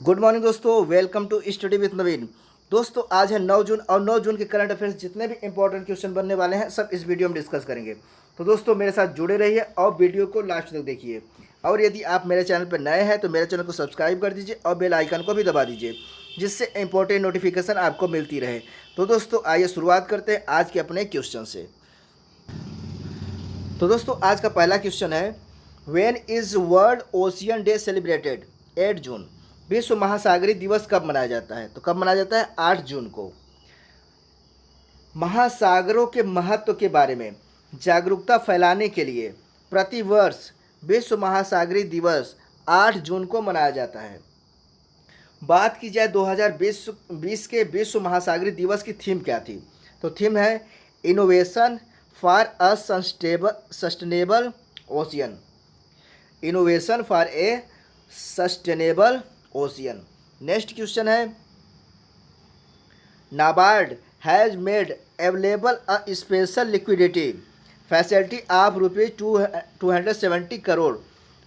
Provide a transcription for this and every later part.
Good morning दोस्तों, welcome to study with नवीन। दोस्तों आज है 9 जून और 9 जून के करंट अफेयर्स जितने भी इंपॉर्टेंट क्वेश्चन बनने वाले हैं सब इस वीडियो में डिस्कस करेंगे। तो दोस्तों मेरे साथ जुड़े रहिए और वीडियो को लास्ट तक देखिए। और यदि आप मेरे चैनल पर नए हैं तो मेरे चैनल को सब्सक्राइब कर दीजिए और बेल आइकन को भी दबा दीजिए, जिससे इंपॉर्टेंट नोटिफिकेशन आपको मिलती रहे। तो दोस्तों आइए शुरुआत करते हैं आज के अपने क्वेश्चन से। तो दोस्तों आज का पहला क्वेश्चन है, when is world ocean day celebrated? 8 जून। विश्व महासागरीय दिवस कब मनाया जाता है? तो कब मनाया जाता है? 8 जून को। महासागरों के महत्व के बारे में जागरूकता फैलाने के लिए प्रतिवर्ष विश्व महासागरीय दिवस 8 जून को मनाया जाता है। बात की जाए 2020 के विश्व महासागरीय दिवस की थीम क्या थी? तो थीम है innovation for a sustainable ocean. Innovation for a sustainable ocean. Next question है, NABARD has made available a special liquidity facility of ₹270 crore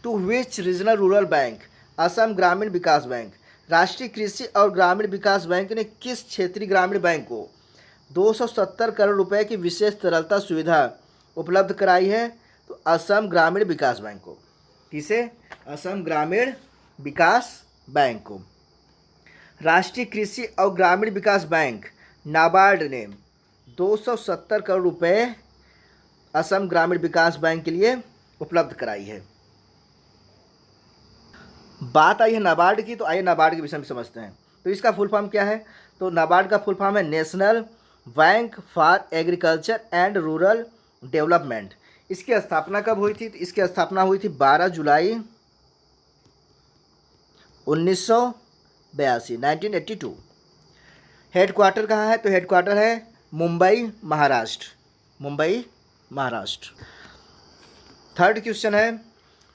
to which regional rural bank? Assam Gramin Vikas bank. राष्ट्रीय कृषि और ग्रामीण विकास बैंक ने किस क्षेत्रीय ग्रामीण बैंक को 270 करोड़ रुपए की विशेष तरलता सुविधा उपलब्ध कराई है? तो असम ग्रामीण विकास बैंक को। किसे? असम ग्रामीण विकास बैंक को। राष्ट्रीय कृषि और ग्रामीण विकास बैंक नाबार्ड ने 270 करोड़ रुपए असम ग्रामीण विकास बैंक के लिए उपलब्ध कराई है। बात आई है नाबार्ड की, तो आइए नाबार्ड के विषय में समझते हैं। तो इसका फुल फॉर्म क्या है? तो नाबार्ड का फुल फॉर्म है national bank for agriculture and rural development. इसकी स्थापना कब हुई थी? तो इसकी स्थापना हुई थी 12 जुलाई 1982, 1982। हेडक्वार्टर कहाँ है? तो हेडक्वार्टर है मुंबई, महाराष्ट्र। मुंबई, महाराष्ट्र। थर्ड क्वेश्चन है,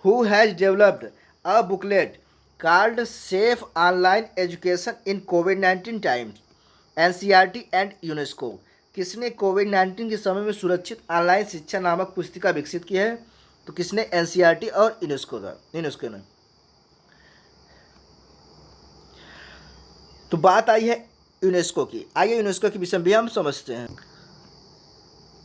who has developed a booklet called safe online education in covid times? NCERT and UNESCO. किसने कोविड-19 के समय में सुरक्षित ऑनलाइन शिक्षा नामक पुस्तिका विकसित की है? तो किसने? एनसीईआरटी और यूनेस्को ने। तो बात आई है यूनेस्को की। आइए यूनेस्को के विषय में भी हम समझते हैं।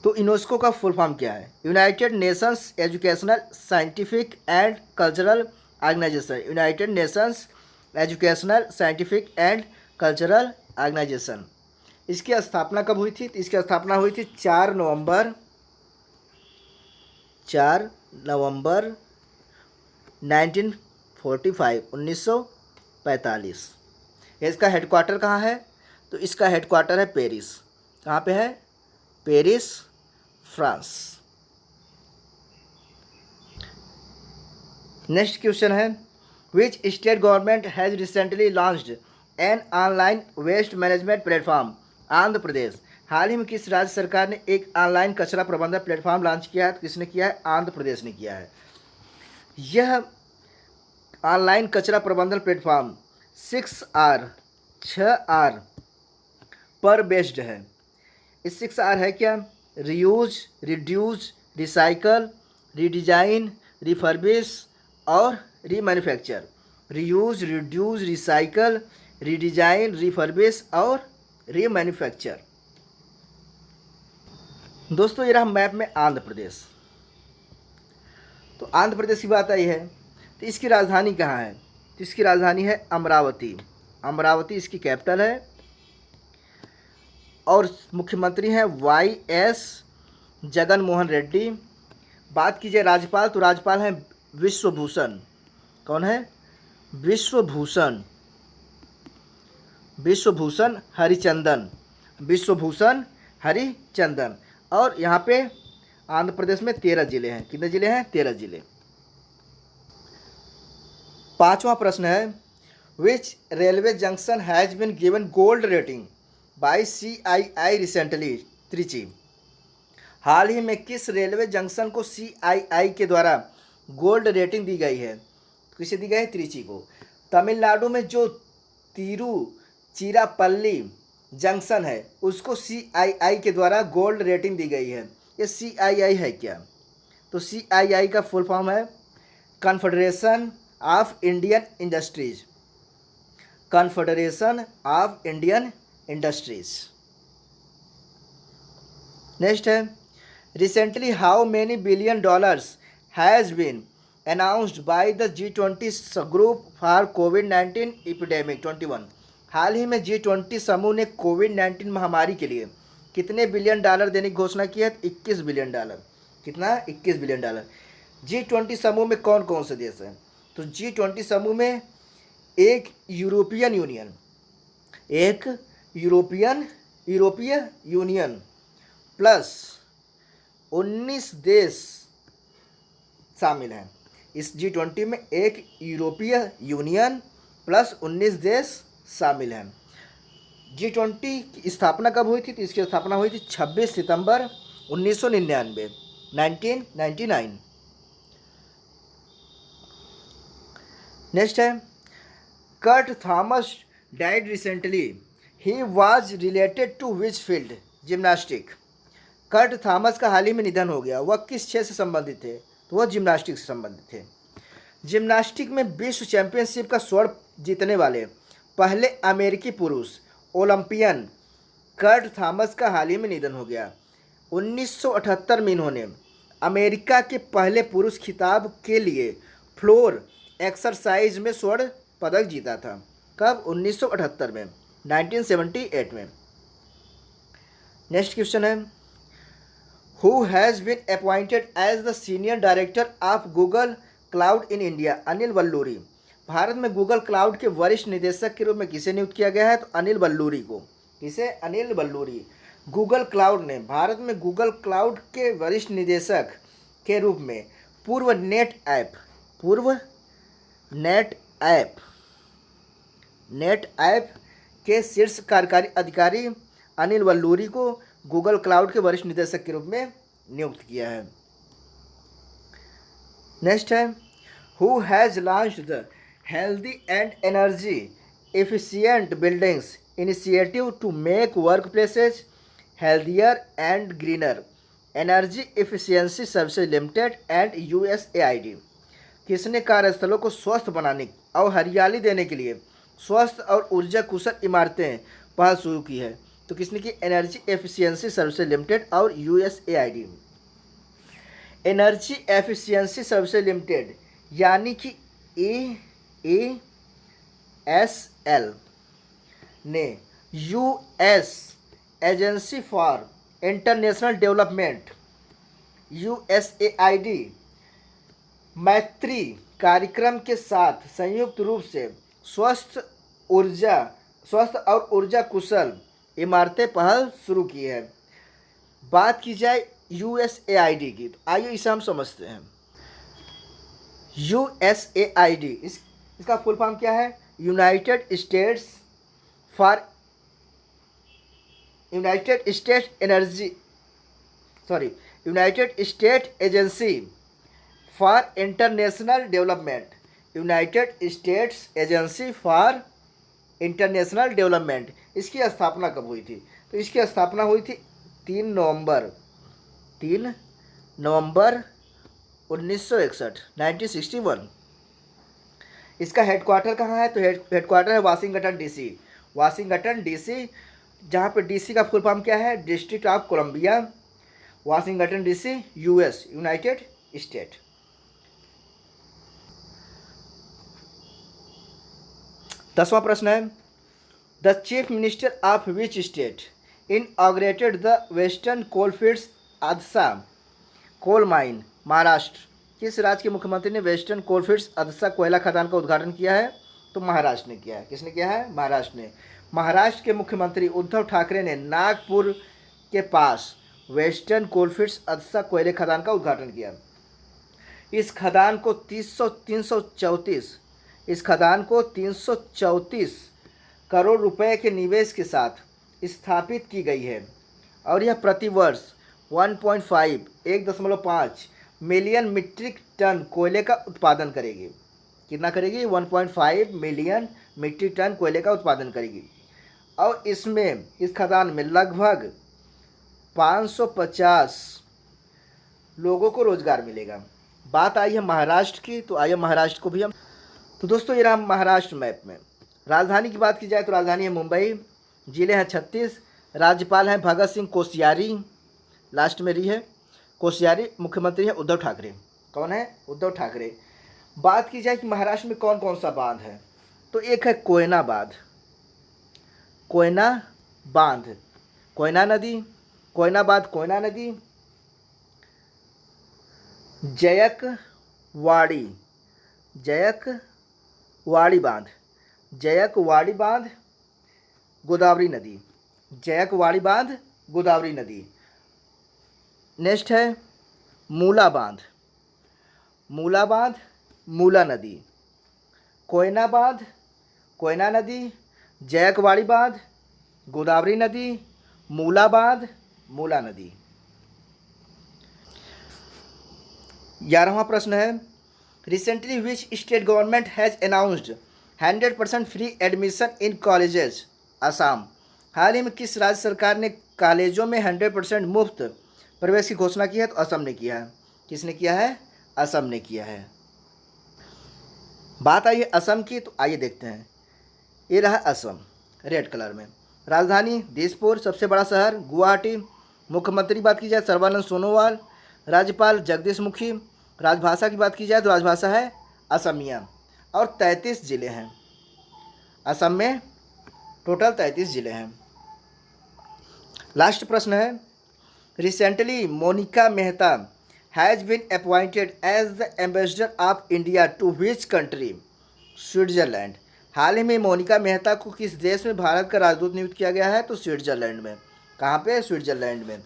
तो यूनेस्को का फुल फॉर्म क्या है? United Nations Educational Scientific and Cultural Organization. United Nations Educational Scientific and Cultural Organization. इसकी स्थापना कब हुई थी? तो इसकी स्थापना हुई थी 4 नवंबर 1945, 1945। इसका हेडक्वार्टर कहाँ है? तो इसका हेडक्वार्टर है पेरिस। कहाँ पे है? Paris, France. नेक्स्ट क्वेश्चन है, which state government has recently launched an online waste management platform? Andhra Pradesh. हाल ही में किस राज्य सरकार ने एक ऑनलाइन कचरा प्रबंधन प्लेटफॉर्म लॉन्च किया है? तो किसने किया है? आंध्र प्रदेश ने किया है। यह ऑनलाइन कचरा प्रबंधन प्लेटफॉर्म 6R पर बेस्ड है। इस 6R है क्या? Reuse, reduce, recycle, redesign, refurbish और remanufacture. Reuse, reduce, recycle, redesign, refurbish और रीमैन्युफैक्चर। दोस्तों ये रहा मैप में आंध्र प्रदेश। तो आंध्र प्रदेश की बात आई है, तो इसकी राजधानी कहाँ है? तो इसकी राजधानी है अमरावती। अमरावती इसकी कैपिटल है और मुख्यमंत्री हैं YS जगन मोहन रेड्डी। बात कीजिए राज्यपाल, तो राज्यपाल हैं विश्वभूषण। कौन है? विश्वभूषण। विश्वभूषण हरिचंदन। विश्वभूषण हरिचंदन। और यहाँ पे आंध्र प्रदेश में 13 जिले हैं। कितने जिले हैं? 13 जिले। पांचवा प्रश्न है, which railway junction has been given gold rating by CII recently? Trichy. हाल ही में किस रेलवे जंक्शन को CII के द्वारा गोल्ड रेटिंग दी गई है? किसे दी गई है? त्रिची को। तमिलनाडु में जो तिरुचिरापल्ली जंक्शन है उसको CII के द्वारा गोल्ड रेटिंग दी गई है। ये CII है क्या? तो CII का फुल फॉर्म है confederation of Indian industries. Confederation of Indian industries. Next है, recently how many billion dollars has been announced by the G20 group for कोविड-19 एपिडेमिक 21। हाल ही में G20 समूह ने कोविड-19 महामारी के लिए कितने बिलियन डॉलर देने की घोषणा की है? 21 बिलियन डॉलर। कितना? 21 बिलियन डॉलर। G20 समूह में कौन कौन से देश हैं? तो G20 समूह में एक यूरोपियन यूनियन, एक यूरोपीय यूनियन प्लस 19 देश शामिल हैं। इस G20 में एक यूरोपीय यूनियन प्लस 19 देश शामिल हैं। G20 की स्थापना कब हुई थी? तो इसकी स्थापना हुई थी 26 सितंबर 1999, 1999। नेक्स्ट है, Kurt Thomas died recently, he was related to which field? Gymnastic. Kurt Thomas का हाल ही में निधन हो गया। वह किस क्षेत्र से संबंधित थे? तो वह जिम्नास्टिक से संबंधित थे। जिम्नास्टिक में विश्व चैंपियनशिप का स्वर्ण जीतने वाले पहले अमेरिकी पुरुष ओलंपियन कर्ट थॉमस का हाल ही में निधन हो गया। 1978 में इन्होंने अमेरिका के पहले पुरुष खिताब के लिए फ्लोर एक्सरसाइज में स्वर्ण पदक जीता था। कब? 1978 में, 1978 में। नेक्स्ट क्वेश्चन है, who has been appointed as the senior director of Google cloud in India? Anil Balluri. भारत में गूगल क्लाउड के वरिष्ठ निदेशक के रूप में किसे नियुक्त किया गया है? तो अनिल बल्लूरी को। किसे? अनिल बल्लूरी। गूगल क्लाउड ने भारत में गूगल क्लाउड के वरिष्ठ निदेशक के रूप में पूर्व नेट ऐप के शीर्ष कार्यकारी अधिकारी अनिल बल्लूरी को गूगल क्लाउड के वरिष्ठ निदेशक के रूप में नियुक्त किया है। नेक्स्ट है, who has launched the Healthy and Energy Efficient Buildings Initiative to make work places healthier and greener? Energy Efficiency Services Limited and USAID। किसने कार्यस्थलों को स्वस्थ बनाने और हरियाली देने के लिए स्वस्थ और ऊर्जा कुशल इमारतें पहल शुरू की है? तो किसने की? एनर्जी एफिशिएंसी सर्विसेज लिमिटेड और USAID। Energy Efficiency Services limited यानी कि AESL ने US agency for international development USAID मैत्री कार्यक्रम के साथ संयुक्त रूप से स्वस्थ और ऊर्जा कुशल इमारतें पहल शुरू की है। बात की जाए USAID की, तो आइए इसे हम समझते हैं। USAID इसका फुल फॉर्म क्या है? United state agency for international development. United states agency for international development. इसकी स्थापना कब हुई थी? तो इसकी स्थापना हुई थी 3 नवंबर 1961, 1961। इसका हेडक्वार्टर कहाँ है? तो हेडक्वार्टर है वाशिंगटन DC, जहाँ पे DC का फुल फॉर्म क्या है? District of Columbia, Washington DC, US, United State. दसवां प्रश्न है, the chief minister of which state inaugurated the western coalfields Adasa coal mine? Maharashtra. किस राज्य के मुख्यमंत्री ने वेस्टर्न कोलफील्ड्स अदसा कोयला खदान का उद्घाटन किया है? तो महाराष्ट्र ने किया है। किसने किया है? महाराष्ट्र ने। महाराष्ट्र के मुख्यमंत्री उद्धव ठाकरे ने नागपुर के पास वेस्टर्न कोलफील्ड्स अदसा कोयले खदान का उद्घाटन किया। इस खदान को 334 करोड़ रुपए के निवेश के साथ स्थापित की गई है और यह प्रतिवर्ष 1.5 मिलियन मीट्रिक टन कोयले का उत्पादन करेगी। कितना करेगी? 1.5 मिलियन मीट्रिक टन कोयले का उत्पादन करेगी। और इसमें इस खदान में लगभग 550 लोगों को रोजगार मिलेगा। बात आई है महाराष्ट्र की, तो आइए महाराष्ट्र को भी हम, तो दोस्तों ये रहा महाराष्ट्र मैप में। राजधानी की बात की जाए तो राजधानी है मुंबई, जिले हैं 36, राज्यपाल हैं भगत सिंह कोश्यारी, लास्ट में री है कोश्यारी, मुख्यमंत्री है उद्धव ठाकरे। कौन है? उद्धव ठाकरे। बात की जाए कि महाराष्ट्र में कौन कौन सा बांध है, तो एक है कोयना बांध, कोयना बांध, कोयना नदी, कोयना बांध, कोयना नदी, जयकवाड़ी, जयकवाड़ी बांध, जयकवाड़ी बांध, गोदावरी नदी, जयकवाड़ी बांध, गोदावरी नदी। नेक्स्ट है मूला बांध, मूला बांध, मूला नदी, कोयना बांध, कोयना नदी, जयकवाड़ी बांध, गोदावरी नदी, मूला बांध, मूला नदी। 11वां प्रश्न है, recently which state government has announced 100% free admission in colleges Assam. हाल ही में किस राज्य सरकार ने कॉलेजों में 100% मुफ्त प्रवेश की घोषणा की है? तो असम ने किया है। किसने किया है? असम ने किया है। बात आई है असम की, तो आइए देखते हैं। ये रहा असम रेड कलर में। राजधानी दिसपुर, सबसे बड़ा शहर गुवाहाटी, मुख्यमंत्री बात की जाए सर्बानंद सोनोवाल, राज्यपाल जगदीश मुखी, राजभाषा की बात की जाए तो राजभाषा है असमिया, और 33 ज़िले हैं। असम में टोटल 33 ज़िले हैं। लास्ट प्रश्न है, recently Monika Mehta has been appointed as the ambassador of India to which country? Switzerland. हाल ही में मोनिका मेहता को किस देश में भारत का राजदूत नियुक्त किया गया है? तो स्विट्जरलैंड में। कहाँ पे? स्विट्जरलैंड में।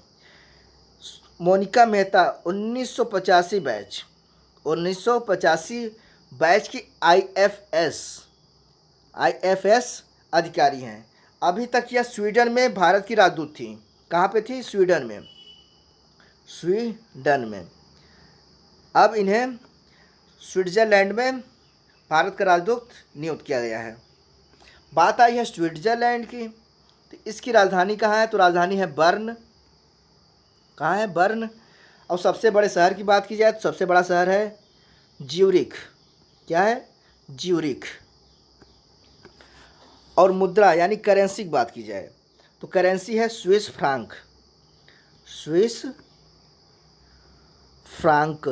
मोनिका मेहता 1985 बैच, 1985 बैच की आईएफएस अधिकारी हैं। अभी तक यह स्वीडन में भारत की राजदूत थी। कहाँ पे थी? स्वीडन में, स्वीडन में। अब इन्हें स्विट्जरलैंड में भारत का राजदूत नियुक्त किया गया है। बात आई है स्विट्जरलैंड की, तो इसकी राजधानी कहाँ है? तो राजधानी है बर्न। कहाँ है? बर्न। और सबसे बड़े शहर की बात की जाए तो सबसे बड़ा शहर है ज्यूरिख। क्या है? ज्यूरिख। और मुद्रा यानी करेंसी की बात की जाए तो करेंसी है स्विस फ्रांक, स्विस फ्रांक।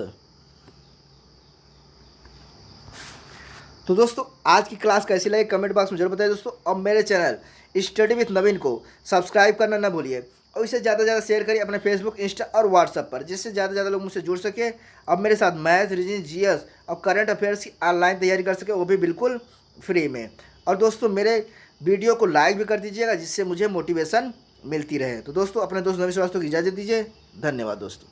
तो दोस्तों आज की क्लास कैसी लगी कमेंट बॉक्स में जरूर बताइए दोस्तों। और मेरे चैनल स्टडी विथ नवीन को सब्सक्राइब करना ना भूलिए, और इसे ज़्यादा से ज़्यादा शेयर करिए अपने फेसबुक, इंस्टा और व्हाट्सएप पर, जिससे ज़्यादा से ज़्यादा लोग मुझसे जुड़ सके। अब मेरे साथ मैथ, रीजनिंग, जीएस और करंट अफेयर्स की ऑनलाइन तैयारी कर सके, वो भी बिल्कुल फ्री में। और दोस्तों मेरे वीडियो को लाइक भी कर दीजिएगा, जिससे मुझे मोटिवेशन मिलती रहे। तो दोस्तों अपने दोस्त नवीन श्रीवास्तव को इजाज़त दीजिए। धन्यवाद दोस्तों।